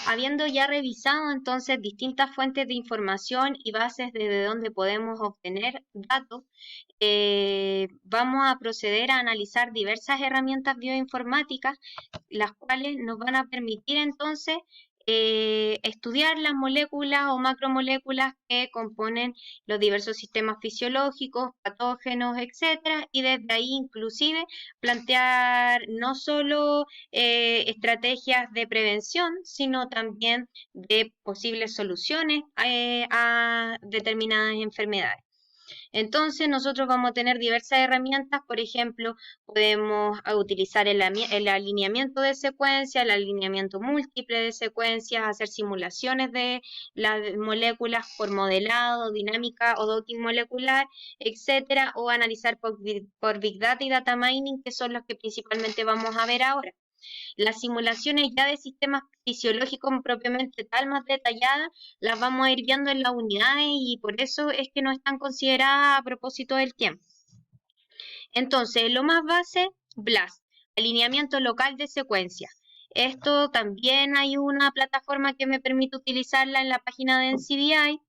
Habiendo ya revisado entonces distintas fuentes de información y bases desde donde podemos obtener datos, vamos a proceder a analizar diversas herramientas bioinformáticas, las cuales nos van a permitir entonces estudiar las moléculas o macromoléculas que componen los diversos sistemas fisiológicos, patógenos, etcétera, y desde ahí inclusive plantear no solo estrategias de prevención, sino también de posibles soluciones a determinadas enfermedades. Entonces, nosotros vamos a tener diversas herramientas, por ejemplo, podemos utilizar el alineamiento de secuencias, el alineamiento múltiple de secuencias, hacer simulaciones de las moléculas por modelado, dinámica o docking molecular, etcétera, o analizar por Big Data y Data Mining, que son los que principalmente vamos a ver ahora. Las simulaciones ya de sistemas fisiológicos propiamente tal, más detalladas, las vamos a ir viendo en las unidades y por eso es que no están consideradas a propósito del tiempo. Entonces, lo más base, BLAST, alineamiento local de secuencia. Esto también hay una plataforma que me permite utilizarla en la página de NCBI.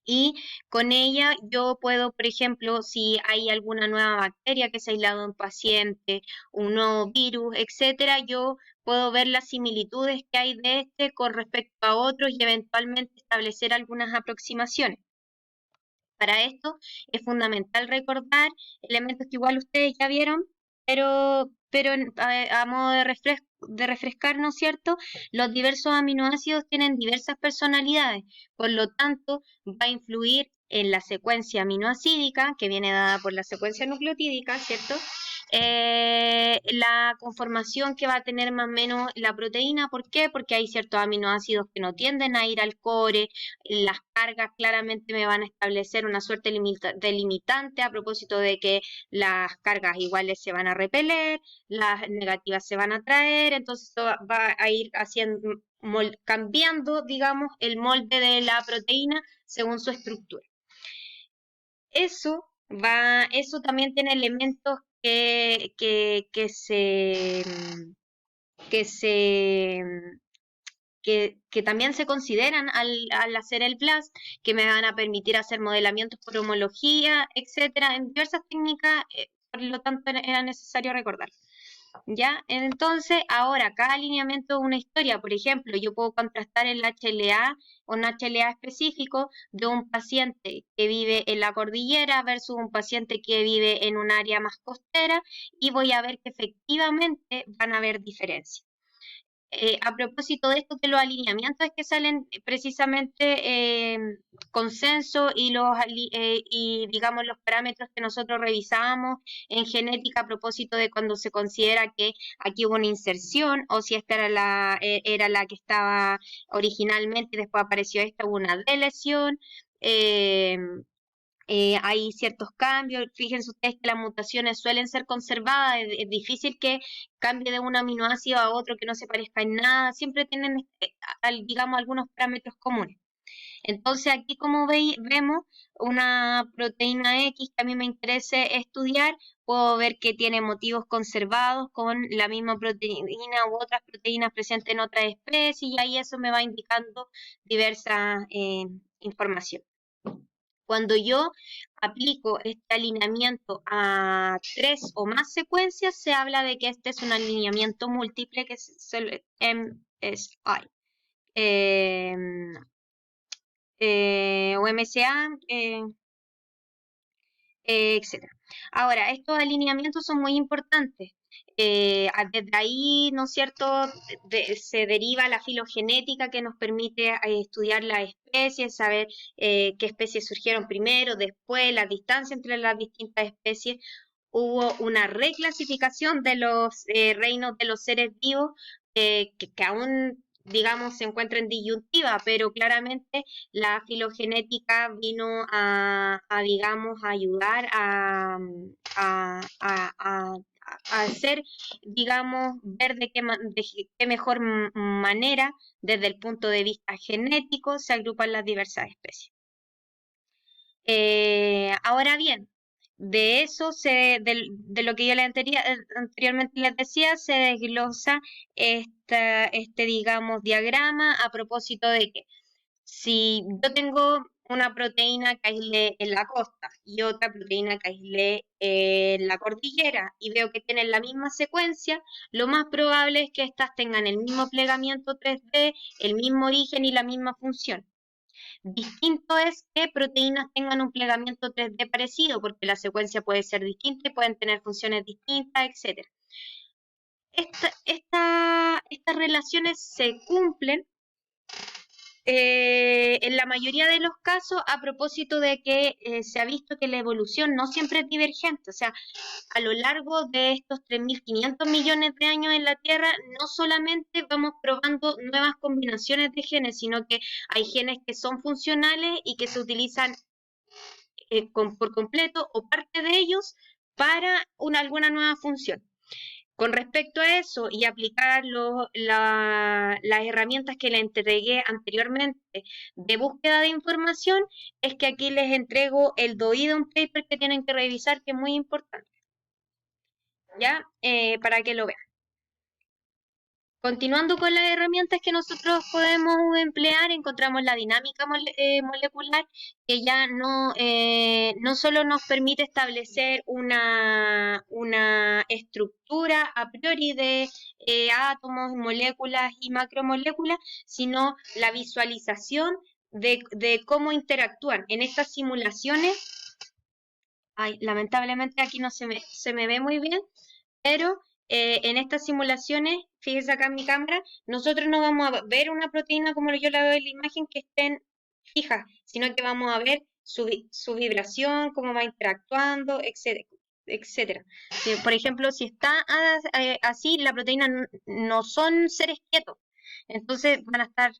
Y con ella yo puedo, por ejemplo, si hay alguna nueva bacteria que se ha aislado en un paciente, un nuevo virus, etcétera, yo puedo ver las similitudes que hay de este con respecto a otros y eventualmente establecer algunas aproximaciones. Para esto es fundamental recordar elementos que igual ustedes ya vieron, pero a modo de refrescar, ¿no es cierto? Los diversos aminoácidos tienen diversas personalidades, por lo tanto, va a influir en la secuencia aminoácidica, que viene dada por la secuencia nucleotídica, ¿cierto? La conformación que va a tener más o menos la proteína, ¿por qué? Porque hay ciertos aminoácidos que no tienden a ir al core, las cargas claramente me van a establecer una suerte de limitante a propósito de que las cargas iguales se van a repeler, las negativas se van a traer, entonces esto va a ir haciendo, cambiando, digamos, el molde de la proteína según su estructura. Eso también tiene elementos que también se consideran al hacer el BLAST, que me van a permitir hacer modelamientos por homología, etcétera, en diversas técnicas, por lo tanto era necesario recordar. ¿Ya? Entonces, ahora, cada alineamiento es una historia. Por ejemplo, yo puedo contrastar el HLA o un HLA específico de un paciente que vive en la cordillera versus un paciente que vive en un área más costera y voy a ver que efectivamente van a haber diferencias. A propósito de esto de los alineamientos es que salen precisamente consenso y digamos los parámetros que nosotros revisábamos en genética a propósito de cuando se considera que aquí hubo una inserción o si esta era la que estaba originalmente y después apareció esta, hubo una deleción. Hay ciertos cambios, fíjense ustedes que las mutaciones suelen ser conservadas, es difícil que cambie de un aminoácido a otro que no se parezca en nada, siempre tienen, digamos, algunos parámetros comunes. Entonces aquí como vemos una proteína X que a mí me interese estudiar, puedo ver que tiene motivos conservados con la misma proteína u otras proteínas presentes en otras especies y ahí eso me va indicando diversa información. Cuando yo aplico este alineamiento a 3 o más secuencias, se habla de que este es un alineamiento múltiple, que es el MSI. O MSA, etc. Ahora, estos alineamientos son muy importantes. Desde ahí, ¿no es cierto?, se deriva la filogenética que nos permite estudiar las especies, saber qué especies surgieron primero, después, la distancia entre las distintas especies. Hubo una reclasificación de los reinos de los seres vivos que aún, digamos, se encuentra en disyuntiva, pero claramente la filogenética vino digamos, a ayudar a hacer, digamos, ver de qué mejor manera, desde el punto de vista genético, se agrupan las diversas especies. Ahora bien, de eso, de lo que yo anteriormente les decía, se desglosa digamos, diagrama a propósito de que si yo tengo una proteína que aislé en la costa y otra proteína que aislé en la cordillera y veo que tienen la misma secuencia, lo más probable es que éstas tengan el mismo plegamiento 3D, el mismo origen y la misma función. Distinto es que proteínas tengan un plegamiento 3D parecido, porque la secuencia puede ser distinta y pueden tener funciones distintas, etc. Estas relaciones se cumplen en la mayoría de los casos a propósito de que se ha visto que la evolución no siempre es divergente, o sea, a lo largo de estos 3.500 millones de años en la Tierra, no solamente vamos probando nuevas combinaciones de genes, sino que hay genes que son funcionales y que se utilizan por completo o parte de ellos para alguna nueva función. Con respecto a eso y aplicar las herramientas que le entregué anteriormente de búsqueda de información, es que aquí les entrego el un paper que tienen que revisar, que es muy importante, ¿ya? Para que lo vean. Continuando con las herramientas que nosotros podemos emplear, encontramos la dinámica molecular, que ya no solo nos permite establecer una estructura a priori de átomos, moléculas y macromoléculas, sino la visualización de cómo interactúan. En estas simulaciones, lamentablemente aquí no se me ve muy bien, pero en estas simulaciones, fíjese acá en mi cámara, nosotros no vamos a ver una proteína como yo la veo en la imagen que estén fijas, sino que vamos a ver su vibración, cómo va interactuando, etcétera. Etcétera. Por ejemplo, si está así, la proteína no son seres quietos, entonces van a estar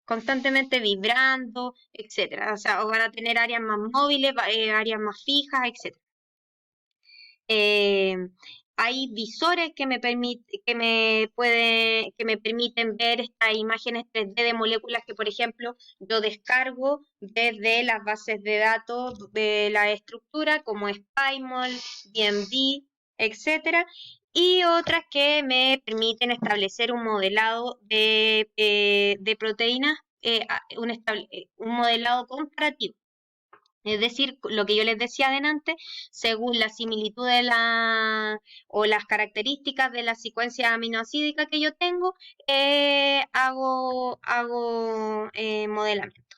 constantemente vibrando, etcétera. O sea, o van a tener áreas más móviles, áreas más fijas, etcétera. Eh, Hay visores que me permiten ver estas imágenes 3D de moléculas que, por ejemplo, yo descargo desde las bases de datos de la estructura, como SPIMOL, DMD, etcétera, y otras que me permiten establecer un modelado de proteínas, un modelado comparativo. Es decir, lo que yo les decía adelante, según la similitud o las características de la secuencia aminoácidica que yo tengo, hago modelamiento.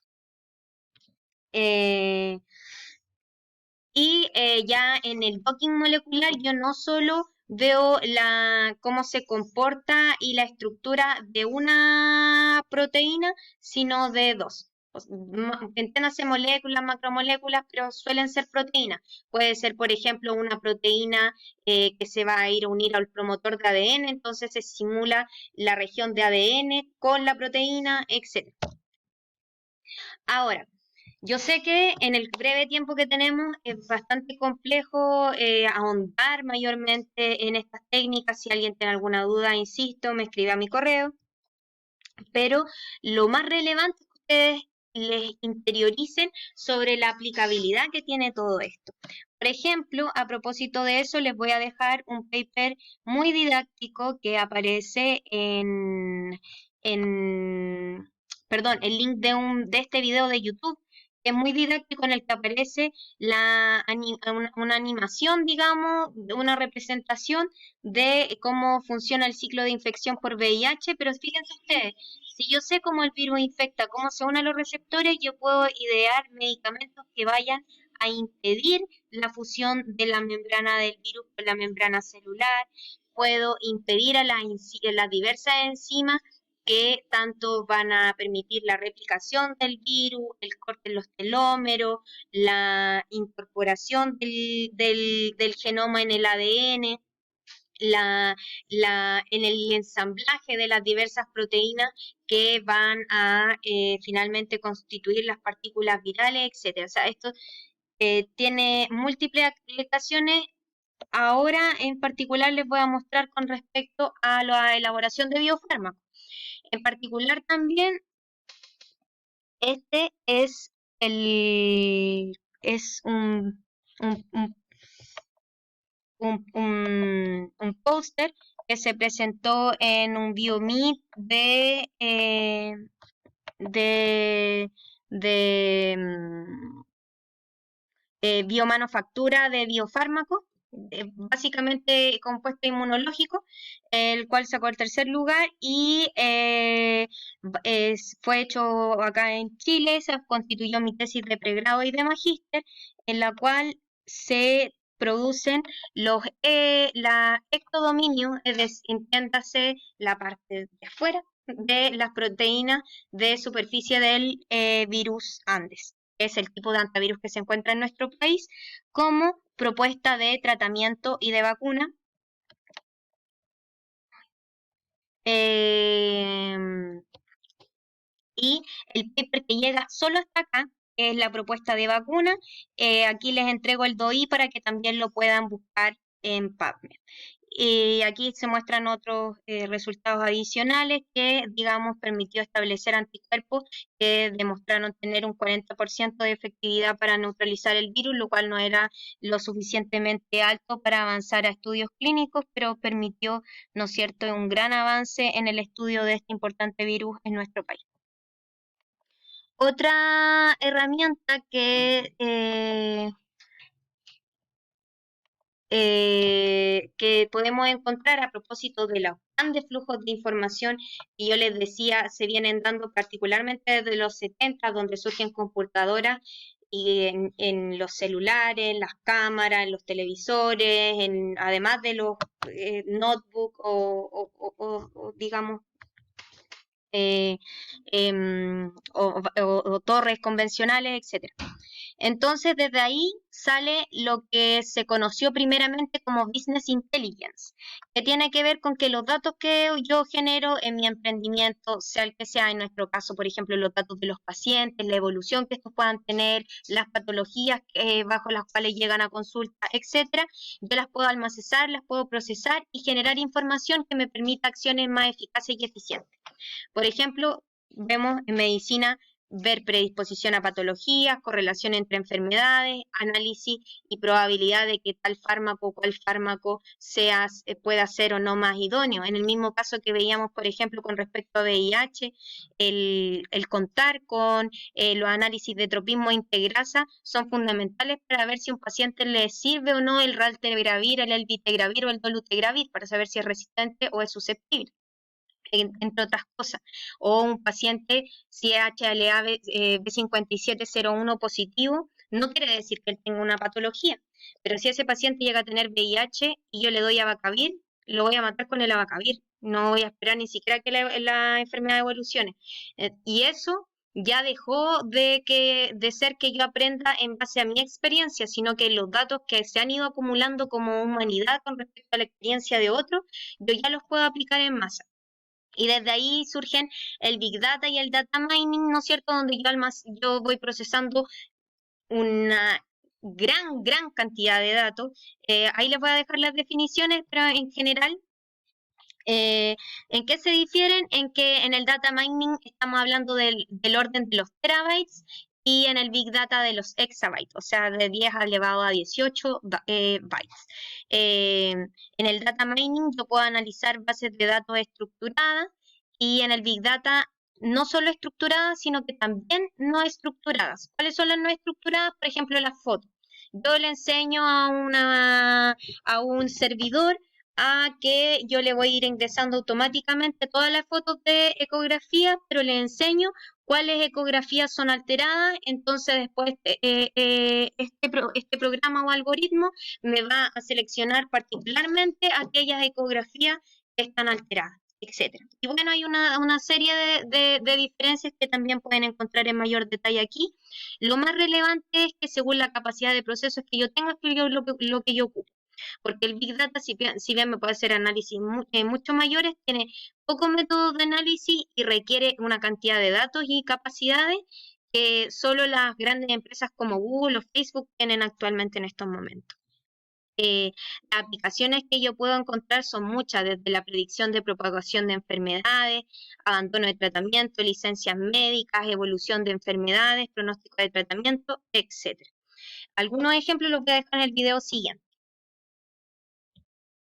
Eh, ya en el docking molecular yo no solo veo cómo se comporta y la estructura de una proteína, sino de dos. Entiéndase moléculas, macromoléculas, pero suelen ser proteínas. Puede ser, por ejemplo, una proteína que se va a ir a unir al promotor de ADN, entonces se simula la región de ADN con la proteína, etc. Ahora, yo sé que en el breve tiempo que tenemos es bastante complejo ahondar mayormente en estas técnicas. Si alguien tiene alguna duda, insisto, me escribe a mi correo. Pero lo más relevante es que ustedes les interioricen sobre la aplicabilidad que tiene todo esto. Por ejemplo, a propósito de eso, les voy a dejar un paper muy didáctico que aparece perdón, el link de este video de YouTube, que es muy didáctico, en el que aparece una animación, digamos, una representación de cómo funciona el ciclo de infección por VIH, pero fíjense ustedes, si yo sé cómo el virus infecta, cómo se unen los receptores, yo puedo idear medicamentos que vayan a impedir la fusión de la membrana del virus con la membrana celular, puedo impedir a las diversas enzimas que tanto van a permitir la replicación del virus, el corte en los telómeros, la incorporación del genoma en el ADN, en el ensamblaje de las diversas proteínas que van a finalmente constituir las partículas virales, etcétera. O sea, esto tiene múltiples aplicaciones. Ahora en particular les voy a mostrar con respecto a la elaboración de biofármacos. En particular también, este es es un un póster que se presentó en un BioMeet de, de biomanufactura de biofármacos, básicamente compuesto inmunológico, el cual sacó el tercer lugar y fue hecho acá en Chile, se constituyó mi tesis de pregrado y de magíster, en la cual se producen la ectodominio, es decir, entiéndase la parte de afuera de las proteínas de superficie del virus Andes, es el tipo de antivirus que se encuentra en nuestro país, como propuesta de tratamiento y de vacuna. Y el paper que llega solo hasta acá es la propuesta de vacuna. Aquí les entrego el DOI para que también lo puedan buscar en PubMed. Y aquí se muestran otros resultados adicionales que, digamos, permitió establecer anticuerpos que demostraron tener un 40% de efectividad para neutralizar el virus, lo cual no era lo suficientemente alto para avanzar a estudios clínicos, pero permitió, ¿no es cierto?, un gran avance en el estudio de este importante virus en nuestro país. Otra herramienta que podemos encontrar a propósito de los grandes flujos de información que yo les decía se vienen dando particularmente desde los 70, donde surgen computadoras y en los celulares, en las cámaras, en los televisores, además de los notebooks o digamos eh, o torres convencionales, etcétera. Entonces, desde ahí sale lo que se conoció primeramente como Business Intelligence, que tiene que ver con que los datos que yo genero en mi emprendimiento, sea el que sea, en nuestro caso, por ejemplo, los datos de los pacientes, la evolución que estos puedan tener, las patologías bajo las cuales llegan a consulta, etcétera, yo las puedo almacenar, las puedo procesar y generar información que me permita acciones más eficaces y eficientes. Por ejemplo, vemos en medicina ver predisposición a patologías, correlación entre enfermedades, análisis y probabilidad de que tal fármaco o cual fármaco pueda ser o no más idóneo. En el mismo caso que veíamos, por ejemplo, con respecto a VIH, el contar con los análisis de tropismo e integrasa son fundamentales para ver si a un paciente le sirve o no el raltegravir, el elvitegravir o el dolutegravir, para saber si es resistente o es susceptible, entre otras cosas, o un paciente si es HLA B5701 positivo, no quiere decir que él tenga una patología, pero si ese paciente llega a tener VIH y yo le doy abacavir, lo voy a matar con el abacavir, no voy a esperar ni siquiera que la enfermedad evolucione. Y eso ya dejó de ser que yo aprenda en base a mi experiencia, sino que los datos que se han ido acumulando como humanidad con respecto a la experiencia de otros, yo ya los puedo aplicar en masa. Y desde ahí surgen el Big Data y el Data Mining, ¿no es cierto?, donde yo voy procesando una gran cantidad de datos. Ahí les voy a dejar las definiciones, pero en general, ¿en qué se difieren? En que en el Data Mining estamos hablando del orden de los terabytes y en el Big Data de los exabytes, o sea, de 10 elevado a 18 bytes. En el Data Mining yo puedo analizar bases de datos estructuradas y en el Big Data no solo estructuradas, sino que también no estructuradas. ¿Cuáles son las no estructuradas? Por ejemplo, las fotos. Yo le enseño a un servidor a que yo le voy a ir ingresando automáticamente todas las fotos de ecografía, pero le enseño cuáles ecografías son alteradas, entonces después este programa o algoritmo me va a seleccionar particularmente aquellas ecografías que están alteradas, etcétera. Y bueno, hay una serie de diferencias que también pueden encontrar en mayor detalle aquí. Lo más relevante es que según la capacidad de procesos que yo tenga, es lo que yo ocupo. Porque el Big Data, si bien me puede hacer análisis mucho mayores, tiene pocos métodos de análisis y requiere una cantidad de datos y capacidades que solo las grandes empresas como Google o Facebook tienen actualmente en estos momentos. Las aplicaciones que yo puedo encontrar son muchas, desde la predicción de propagación de enfermedades, abandono de tratamiento, licencias médicas, evolución de enfermedades, pronóstico de tratamiento, etc. Algunos ejemplos los voy a dejar en el video siguiente.